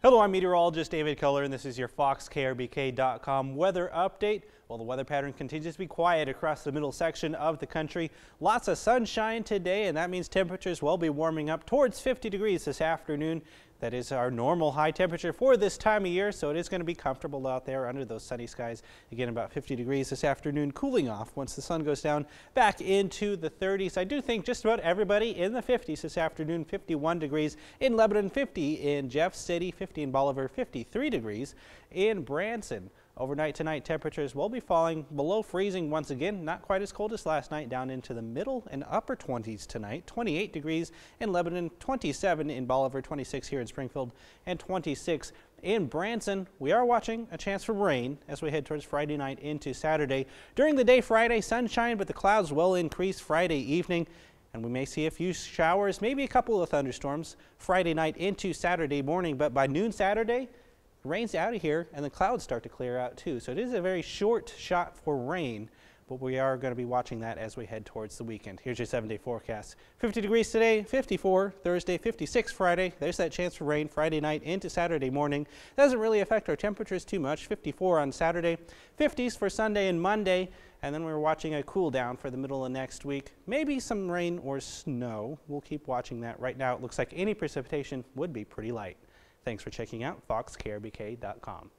Hello, I'm meteorologist David Kohler, and this is your FoxKRBK.com weather update. Well, the weather pattern continues to be quiet across the middle section of the country. Lots of sunshine today, and that means temperatures will be warming up towards 50 degrees this afternoon. That is our normal high temperature for this time of year, so it is going to be comfortable out there under those sunny skies. Again, about 50 degrees this afternoon, cooling off once the sun goes down back into the 30s. I do think just about everybody in the 50s this afternoon. 51 degrees in Lebanon, 50 in Jeff City, 50 in Bolivar, 53 degrees in Branson. Overnight tonight, temperatures will be falling below freezing once again. Not quite as cold as last night, down into the middle and upper 20s tonight. 28 degrees in Lebanon, 27 in Bolivar, 26 here in Springfield, and 26 in Branson. We are watching a chance for rain as we head towards Friday night into Saturday. During the day Friday, sunshine, but the clouds will increase Friday evening. And we may see a few showers, maybe a couple of thunderstorms Friday night into Saturday morning. But by noon Saturday, rain's out of here and the clouds start to clear out too. So it is a very short shot for rain, but we are going to be watching that as we head towards the weekend. Here's your 7-day forecast. 50 degrees today, 54 Thursday, 56 Friday. There's that chance for rain Friday night into Saturday morning. Doesn't really affect our temperatures too much. 54 on Saturday, 50s for Sunday and Monday. And then we're watching a cool down for the middle of next week. Maybe some rain or snow. We'll keep watching that. Right now it looks like any precipitation would be pretty light. Thanks for checking out FoxKRBK.com.